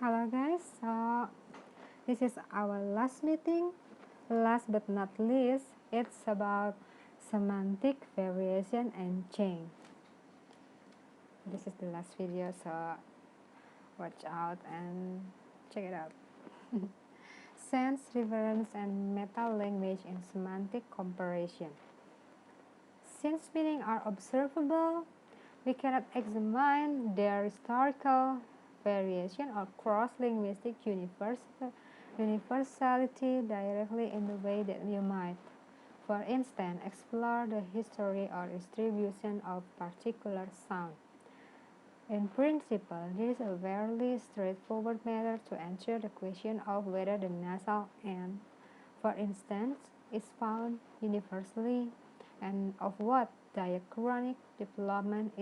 Hello guys, so this is our last meeting. Last but not least, it's about semantic variation and change. This is the last video, so watch out and check it out. Sense, reference, and meta-language in semantic comparison. Since meanings are observable, we cannot examine their historical variation or cross-linguistic universality directly in the way that we might, for instance, explore the history or distribution of particular sound. In principle, this is a fairly straightforward matter to answer the question of whether the nasal N, for instance, is found universally and of what diachronic development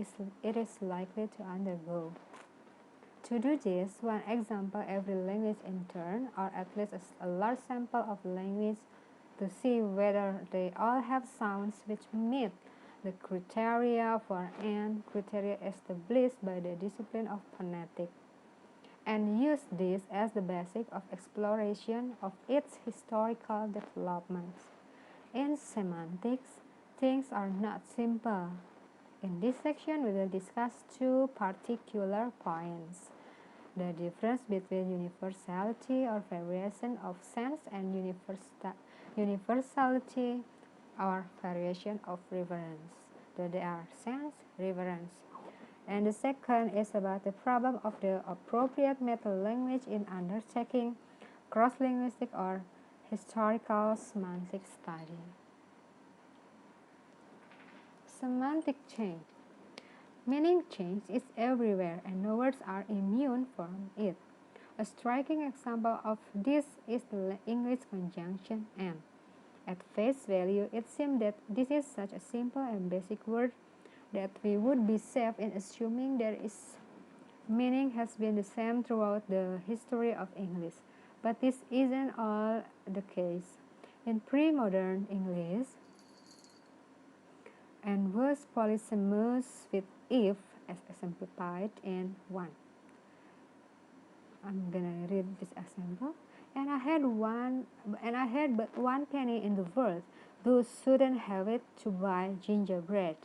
it is likely to undergo. To do this, one example every language in turn, or at least a large sample of language, to see whether they all have sounds which meet the criteria for N, criteria established by the discipline of phonetics, and use this as the basis of exploration of its historical developments. In semantics, things are not simple. In this section, we will discuss two particular points: the difference between universality or variation of sense and universality or variation of reference. So they are sense, reference. And the second is about the problem of the appropriate meta-language in undertaking cross-linguistic or historical semantic study. Semantic change. Meaning change is everywhere and no words are immune from it. A striking example of this is the English conjunction and. At face value, it seems that this is such a simple and basic word that we would be safe in assuming that its meaning has been the same throughout the history of English. But this isn't all the case. In pre-modern English, and was polysemous with if as exemplified in 1. I'm gonna read this example. And I had but one penny in the world, thou shouldn't have it to buy gingerbread.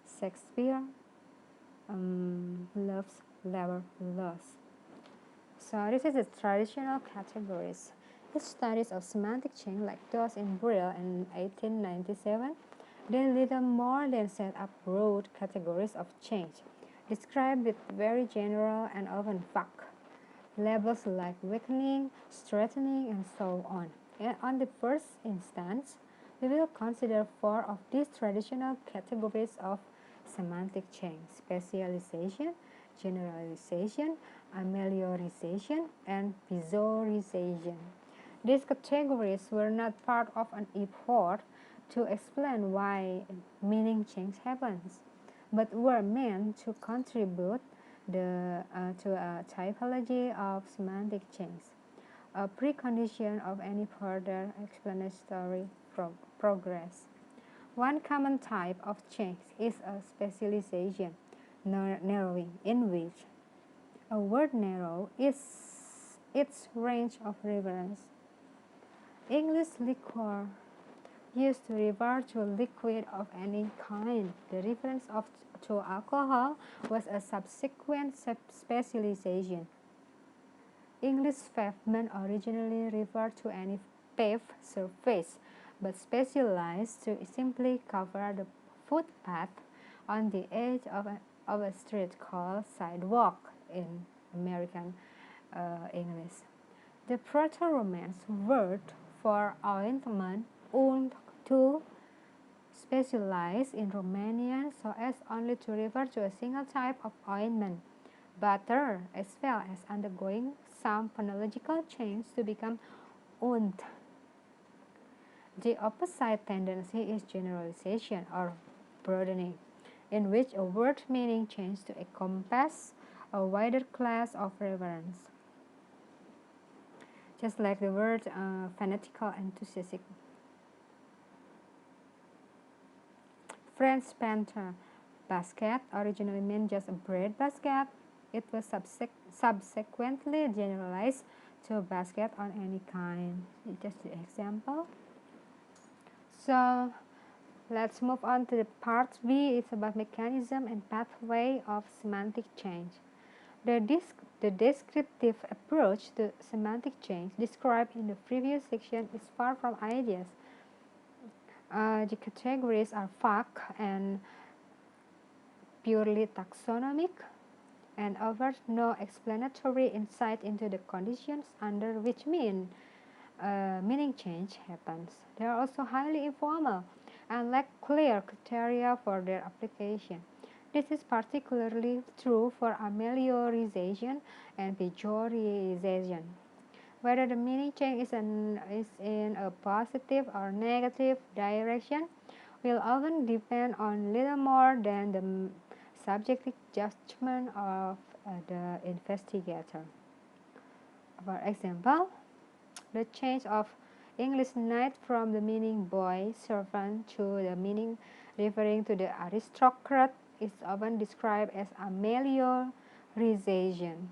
Shakespeare loves labor loss. So this is the traditional categories. Each studies of semantic change like those in Brill in 1897 did little more than set up broad categories of change, described with very general and often vague labels like weakening, strengthening, and so on. And on the first instance, we will consider four of these traditional categories of semantic change: specialization, generalization, ameliorization, and visualization. These categories were not part of an effort to explain why meaning change happens, but were meant to contribute to a typology of semantic change, a precondition of any further explanatory progress. One common type of change is a specialization, narrowing, in which a word narrow is its range of reference. English liquor used to refer to a liquid of any kind. The reference to alcohol was a subsequent specialization. English pavement originally referred to any paved surface, but specialized to simply cover the footpath on the edge of a street called sidewalk in American English. The Proto-Romance word for ointment, und, to specialize in Romanian so as only to refer to a single type of ointment, butter, as well as undergoing some phonological change to become und. The opposite tendency is generalization or broadening, in which a word meaning changes to encompass a wider class of reference. Just like the word fanatical enthusiastic. French panther basket originally meant just a bread basket. It was subsequently generalized to basket on any kind. Just the example. So let's move on to the part B. It's about mechanism and pathway of semantic change. The descriptive approach to semantic change described in the previous section is far from ideas. The categories are vague and purely taxonomic and offers no explanatory insight into the conditions under which meaning change happens. They are also highly informal and lack clear criteria for their application. This is particularly true for ameliorization and pejorization. Whether the meaning change is in a positive or negative direction will often depend on little more than the subjective judgment of the investigator. For example, the change of English knight from the meaning boy servant to the meaning referring to the aristocrat is often described as ameliorization.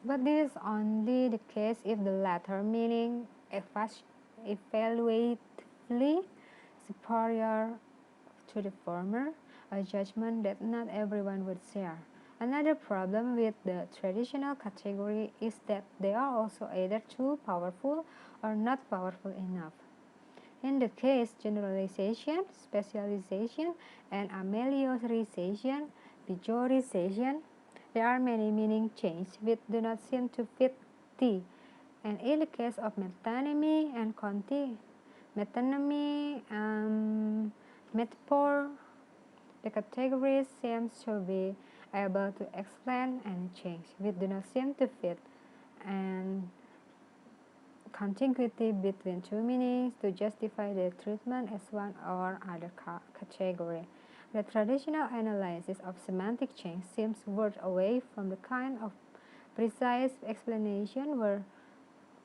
But this is only the case if the latter meaning evaluatively superior to the former, a judgment that not everyone would share. Another problem with the traditional category is that they are also either too powerful or not powerful enough. In the case generalization, specialization, and ameliorization, pejorization, there are many meaning changes which do not seem to fit T. And in the case of metonymy and metaphor, the categories seem to be able to explain any change which do not seem to fit, and contiguity between two meanings to justify their treatment as one or other category. The traditional analysis of semantic change seems veered away from the kind of precise explanation were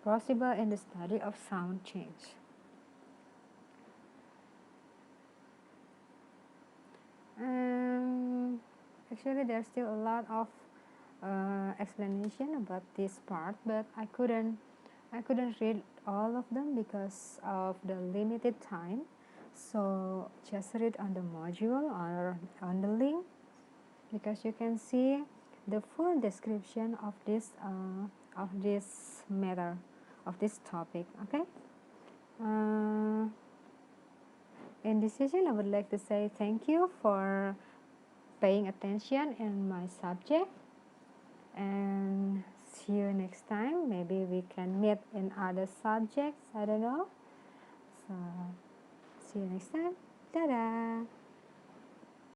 possible in the study of sound change. Actually, there's still a lot of explanation about this part, but I couldn't read all of them because of the limited time. So just read on the module or on the link, because you can see the full description of this matter, of this topic. Okay. In this session, I would like to say thank you for paying attention in my subject, and see you next time. Maybe we can meet in other subjects, I don't know. So see you next time. Ta-da!